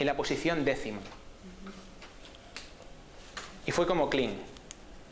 en la posición décima. Y fue como clean.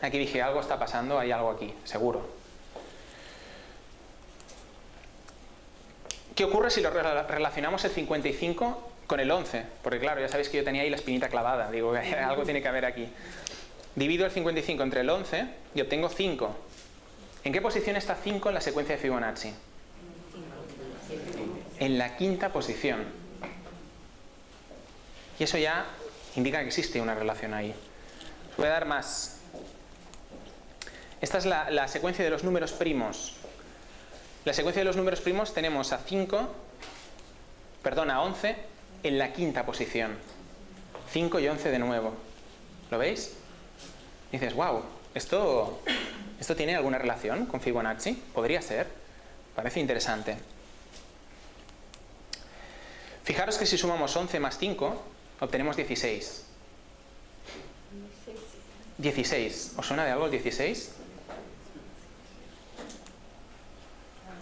Aquí dije, algo está pasando, hay algo aquí, seguro. ¿Qué ocurre si lo relacionamos el 55 con el 11? Porque claro, ya sabéis que yo tenía ahí la espinita clavada. Digo, algo tiene que haber aquí. Divido el 55 entre el 11 y obtengo 5. ¿En qué posición está 5 en la secuencia de Fibonacci? En la quinta posición. Y eso ya indica que existe una relación ahí. Os voy a dar más. Esta es la secuencia de los números primos. La secuencia de los números primos tenemos a 11 en la quinta posición. 5 y 11 de nuevo. ¿Lo veis? Y dices, wow, ¿esto tiene alguna relación con Fibonacci? Podría ser. Parece interesante. Fijaros que si sumamos 11 más 5, obtenemos 16. 16. ¿Os suena de algo el 16?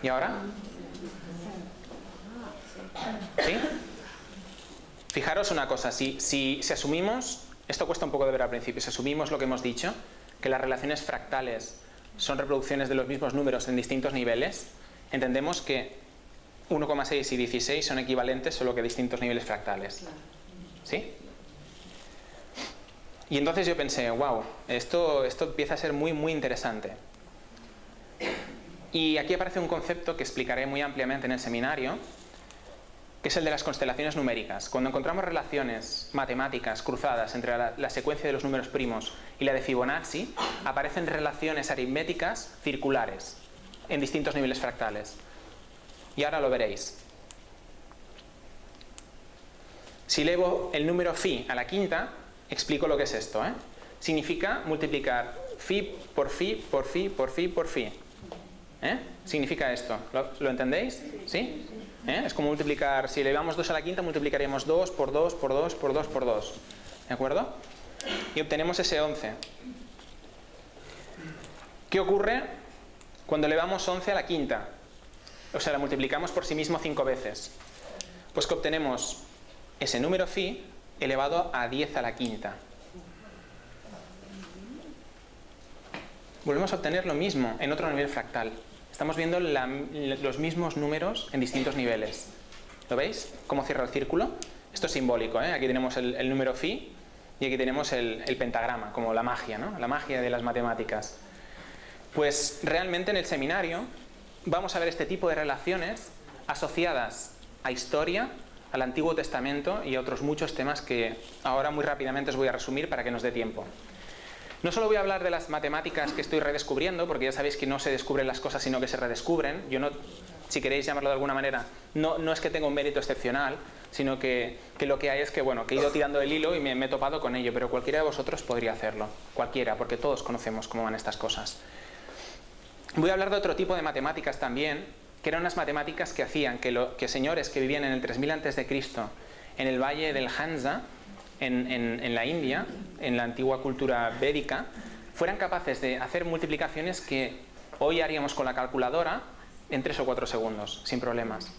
¿Y ahora? ¿Sí? Fijaros una cosa, si asumimos, esto cuesta un poco de ver al principio, si asumimos lo que hemos dicho, que las relaciones fractales son reproducciones de los mismos números en distintos niveles, entendemos que 1,6 y 16 son equivalentes, solo que a distintos niveles fractales. ¿Sí? Y entonces yo pensé, wow, esto empieza a ser muy, muy interesante. Y aquí aparece un concepto que explicaré muy ampliamente en el seminario, que es el de las constelaciones numéricas. Cuando encontramos relaciones matemáticas cruzadas entre la secuencia de los números primos y la de Fibonacci, aparecen relaciones aritméticas circulares en distintos niveles fractales. Y ahora lo veréis. Si elevo el número phi a la quinta, explico lo que es esto. Significa multiplicar phi por phi por phi por phi por phi. Significa esto. ¿Lo entendéis? ¿Sí? Es como multiplicar, si elevamos 2 a la quinta, multiplicaríamos 2 por 2 por 2 por 2 por 2. ¿De acuerdo? Y obtenemos ese 11. ¿Qué ocurre cuando elevamos 11 a la quinta? O sea, la multiplicamos por sí mismo 5 veces. Pues que obtenemos ese número phi elevado a 10 a la quinta. Volvemos a obtener lo mismo en otro nivel fractal. Estamos viendo los mismos números en distintos niveles. ¿Lo veis? ¿Cómo cierra el círculo? Esto es simbólico, ¿eh? Aquí tenemos el número phi y aquí tenemos el pentagrama, como la magia, ¿no? La magia de las matemáticas. Pues realmente en el seminario vamos a ver este tipo de relaciones asociadas a historia, al Antiguo Testamento y a otros muchos temas que ahora muy rápidamente os voy a resumir para que nos dé tiempo. No solo voy a hablar de las matemáticas que estoy redescubriendo, porque ya sabéis que no se descubren las cosas, sino que se redescubren. Yo no, si queréis llamarlo de alguna manera, no es que tenga un mérito excepcional, sino que lo que hay es que, bueno, que he ido tirando el hilo y me he topado con ello, pero cualquiera de vosotros podría hacerlo. Cualquiera, porque todos conocemos cómo van estas cosas. Voy a hablar de otro tipo de matemáticas también, que eran unas matemáticas que hacían que señores que vivían en el 3000 a.C. en el valle del Hansa, en la India, en la antigua cultura védica, fueran capaces de hacer multiplicaciones que hoy haríamos con la calculadora en 3 o 4 segundos, sin problemas.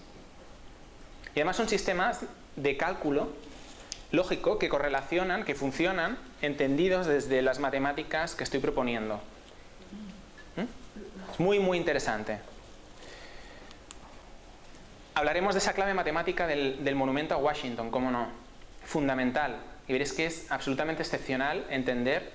Y además son sistemas de cálculo lógico que correlacionan, que funcionan, entendidos desde las matemáticas que estoy proponiendo. Es muy, muy interesante. Hablaremos de esa clave matemática del monumento a Washington, cómo no. Fundamental. Y veréis que es absolutamente excepcional entender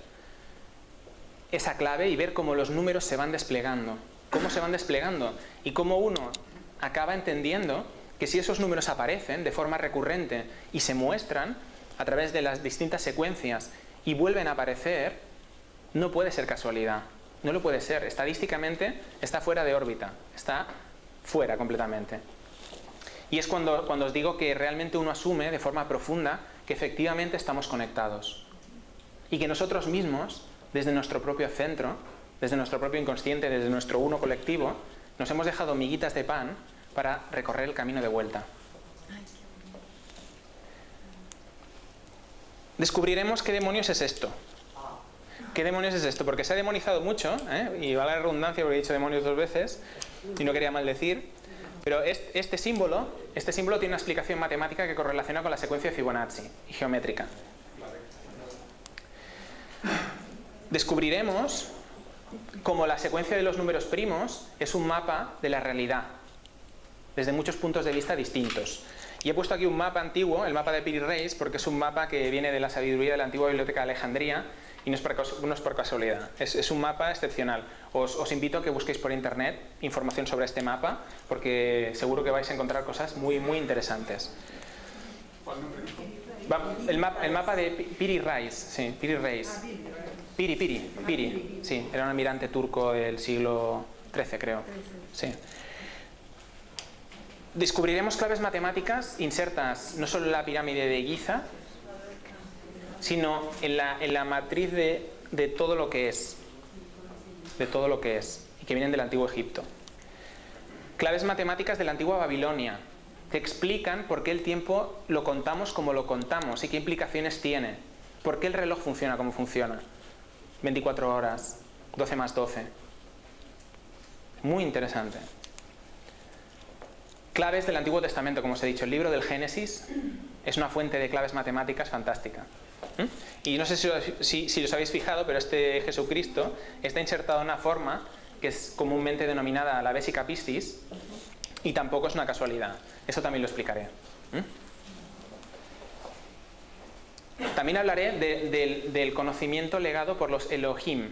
esa clave y ver cómo los números se van desplegando. Cómo se van desplegando. Y cómo uno acaba entendiendo que si esos números aparecen de forma recurrente y se muestran a través de las distintas secuencias y vuelven a aparecer, no puede ser casualidad. No lo puede ser. Estadísticamente está fuera de órbita. Está fuera completamente. Y es cuando os digo que realmente uno asume de forma profunda que efectivamente estamos conectados. Y que nosotros mismos, desde nuestro propio centro, desde nuestro propio inconsciente, desde nuestro uno colectivo, nos hemos dejado miguitas de pan para recorrer el camino de vuelta. Descubriremos qué demonios es esto. ¿Qué demonios es esto? Porque se ha demonizado mucho, y vale la redundancia porque he dicho demonios 2 veces y no quería maldecir, Pero este símbolo tiene una explicación matemática que correlaciona con la secuencia de Fibonacci y geométrica. Descubriremos cómo la secuencia de los números primos es un mapa de la realidad, desde muchos puntos de vista distintos. Y he puesto aquí un mapa antiguo, el mapa de Piri Reis, porque es un mapa que viene de la sabiduría de la antigua biblioteca de Alejandría y no es por casualidad, es un mapa excepcional. Os invito a que busquéis por internet información sobre este mapa, porque seguro que vais a encontrar cosas muy, muy interesantes. El mapa de Piri Reis, sí, Piri Reis. Piri, sí, era un almirante turco del siglo XIII, creo. Sí. Descubriremos claves matemáticas insertas no solo en la pirámide de Giza, sino en la matriz de todo lo que es. De todo lo que es. Y que vienen del antiguo Egipto. Claves matemáticas de la antigua Babilonia, que explican por qué el tiempo lo contamos como lo contamos y qué implicaciones tiene. Por qué el reloj funciona como funciona. 24 horas, 12 más 12. Muy interesante. Claves del Antiguo Testamento, como os he dicho, el libro del Génesis es una fuente de claves matemáticas fantástica. Y no sé si os habéis fijado, pero este Jesucristo está insertado de una forma que es comúnmente denominada la Vesica Piscis, y tampoco es una casualidad. Eso también lo explicaré. También hablaré del conocimiento legado por los Elohim.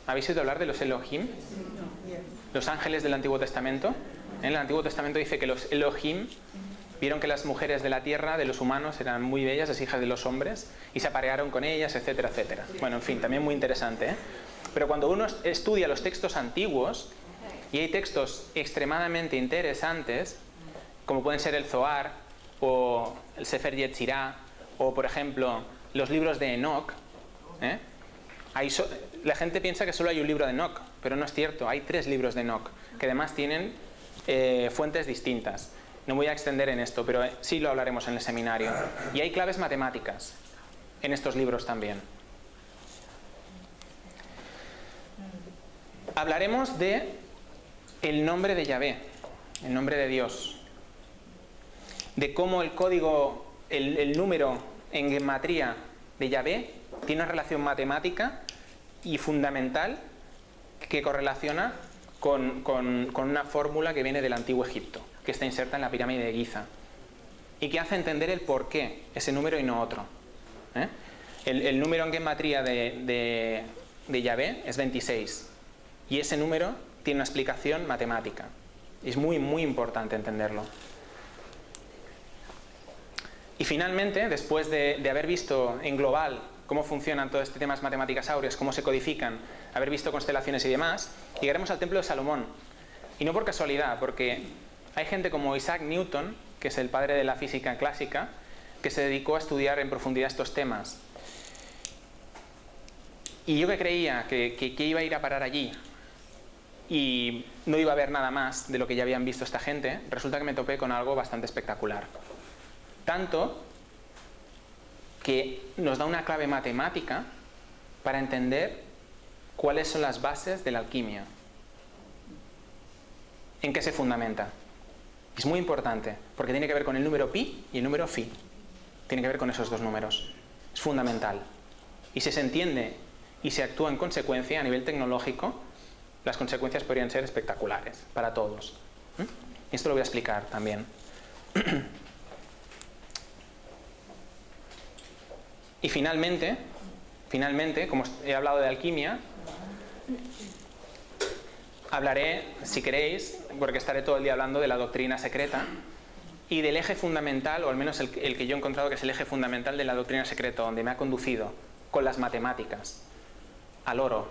¿Habéis oído hablar de los Elohim? Los ángeles del Antiguo Testamento. En el Antiguo Testamento dice que los Elohim vieron que las mujeres de la tierra, de los humanos, eran muy bellas, las hijas de los hombres, y se aparearon con ellas, etcétera, etcétera. Bueno, en fin, también muy interesante, ¿eh? Pero cuando uno estudia los textos antiguos, y hay textos extremadamente interesantes, como pueden ser el Zohar, o el Sefer Yetzirah, o por ejemplo, los libros de Enoch, ¿eh? La gente piensa que solo hay un libro de Enoch, pero no es cierto, hay 3 libros de Enoch, que además tienen fuentes distintas. No voy a extender en esto, pero sí lo hablaremos en el seminario. Y hay claves matemáticas en estos libros también. Hablaremos de el nombre de Yahvé, el nombre de Dios. De cómo el código, el número en gematría de Yahvé tiene una relación matemática y fundamental que correlaciona con una fórmula que viene del antiguo Egipto, que está inserta en la pirámide de Giza, y que hace entender el por qué ese número y no otro. El número en gematría de Yahvé es 26, y ese número tiene una explicación matemática. Es muy, muy importante entenderlo. Y finalmente, después de haber visto en global cómo funcionan todos estos temas matemáticas áureas, cómo se codifican, haber visto constelaciones y demás, llegaremos al templo de Salomón. Y no por casualidad, porque hay gente como Isaac Newton, que es el padre de la física clásica, que se dedicó a estudiar en profundidad estos temas. Y yo que creía que iba a ir a parar allí y no iba a ver nada más de lo que ya habían visto esta gente, resulta que me topé con algo bastante espectacular. Tanto que nos da una clave matemática para entender cuáles son las bases de la alquimia. ¿En qué se fundamenta? Es muy importante, porque tiene que ver con el número pi y el número phi. Tiene que ver con esos 2 números. Es fundamental. Y si se entiende y se actúa en consecuencia a nivel tecnológico, las consecuencias podrían ser espectaculares para todos. Y esto lo voy a explicar también. Y finalmente, como he hablado de alquimia, hablaré, si queréis, porque estaré todo el día hablando de la doctrina secreta y del eje fundamental, o al menos el que yo he encontrado que es el eje fundamental de la doctrina secreta, donde me ha conducido con las matemáticas al oro.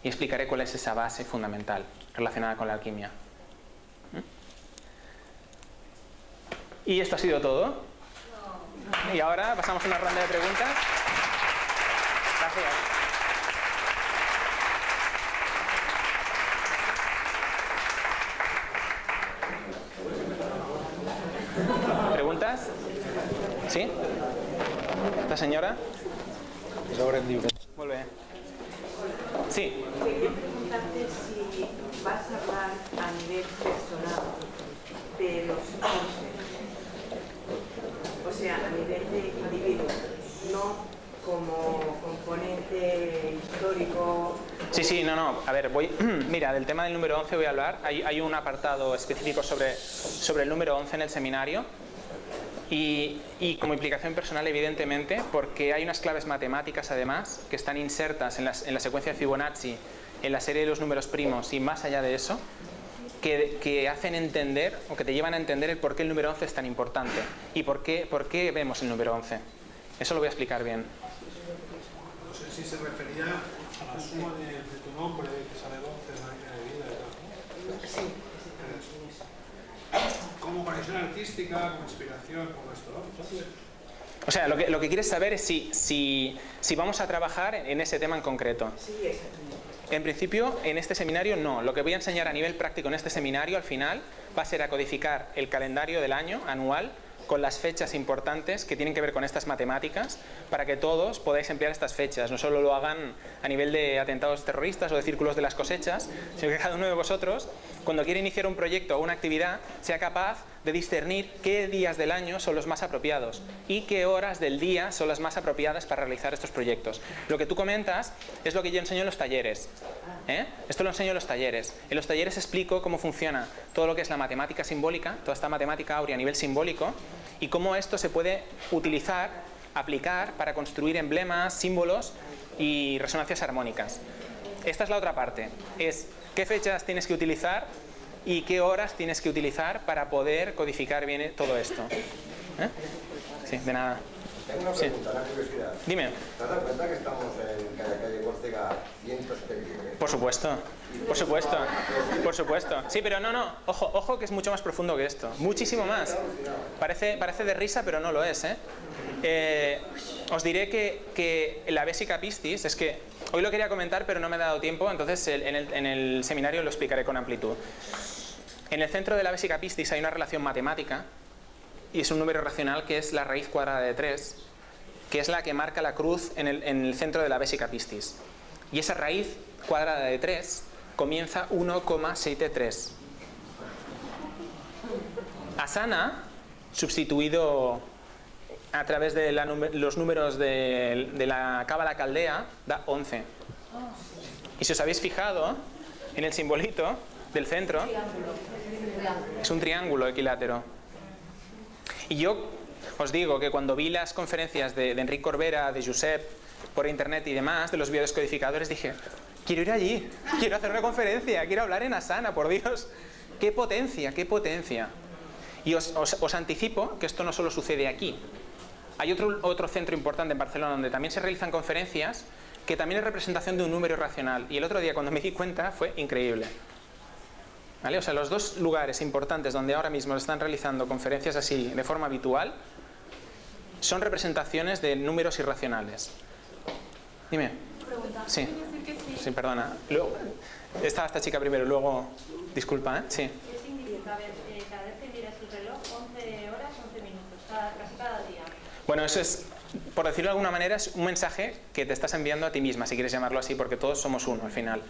Y explicaré cuál es esa base fundamental relacionada con la alquimia. Y esto ha sido todo. Y ahora pasamos a una ronda de preguntas. Gracias. ¿Preguntas? ¿Sí? ¿Esta señora? És obra en lliure. Molt bé. Sí. preguntarte si vas a hablar a nivel personal de los 11, o sea, a nivel de individuo, no como componente histórico. Sí, no, a ver, mira, del tema del número 11 voy a hablar. Hay un apartado específico sobre el número 11 en el seminario. Y como implicación personal, evidentemente, porque hay unas claves matemáticas, además, que están insertas en la secuencia de Fibonacci, en la serie de los números primos y más allá de eso, que hacen entender, o que te llevan a entender el por qué el número 11 es tan importante y por qué vemos el número 11. Eso lo voy a explicar bien. No sé si se refería a la suma de tu nombre, que sale 11 en la línea de vida y tal. Sí. Como conexión artística, como inspiración, como esto, ¿no? O sea, lo que quieres saber es si vamos a trabajar en ese tema en concreto. Sí, exactamente. En principio, en este seminario no. Lo que voy a enseñar a nivel práctico en este seminario, al final, va a ser a codificar el calendario del año anual con las fechas importantes que tienen que ver con estas matemáticas, para que todos podáis emplear estas fechas. No solo lo hagan a nivel de atentados terroristas o de círculos de las cosechas, sino que cada uno de vosotros, cuando quiera iniciar un proyecto o una actividad, sea capaz de discernir qué días del año son los más apropiados y qué horas del día son las más apropiadas para realizar estos proyectos. Lo que tú comentas es lo que yo enseño en los talleres. Esto lo enseño en los talleres. En los talleres explico cómo funciona todo lo que es la matemática simbólica, toda esta matemática áurea a nivel simbólico, y cómo esto se puede utilizar, aplicar para construir emblemas, símbolos y resonancias armónicas. Esta es la otra parte, es qué fechas tienes que utilizar y qué horas tienes que utilizar para poder codificar bien todo esto. Sí, de nada. Tengo una pregunta, una curiosidad. Dime. ¿Te has dado cuenta que estamos en calle Córcega 179? Por supuesto, por supuesto, por supuesto. Sí, pero no, ojo que es mucho más profundo que esto, muchísimo más. Parece de risa, pero no lo es, os diré que la Vesica Piscis, es que hoy lo quería comentar, pero no me ha dado tiempo, entonces en el seminario lo explicaré con amplitud. En el centro de la Vesica Piscis hay una relación matemática, y es un número racional que es la raíz cuadrada de 3, que es la que marca la cruz en el centro de la Vesica Piscis. Y esa raíz cuadrada de 3 comienza 1,73. Asana, sustituido a través de los números de la Cábala Caldea, da 11. Y si os habéis fijado en el simbolito del centro, es un triángulo equilátero. Y yo os digo que cuando vi las conferencias de Enric Corbera, de Josep, por internet y demás, de los biodescodificadores, dije, quiero ir allí, quiero hacer una conferencia, quiero hablar en Asana, por Dios. ¡Qué potencia, qué potencia! Y os anticipo que esto no solo sucede aquí. Hay otro centro importante en Barcelona donde también se realizan conferencias, que también es representación de un número racional. Y el otro día, cuando me di cuenta, fue increíble. ¿Vale? O sea, los dos lugares importantes donde ahora mismo se están realizando conferencias así de forma habitual son representaciones de números irracionales. Dime. Pregunta. Sí. ¿Quiere decir que Sí, perdona. Luego, estaba esta chica primero, luego... Disculpa, ¿eh? Sí. ¿Qué significa cada vez que miras el reloj 11 horas, 11 minutos, casi cada día? Bueno, eso es, por decirlo de alguna manera, es un mensaje que te estás enviando a ti misma, si quieres llamarlo así, porque todos somos uno al final.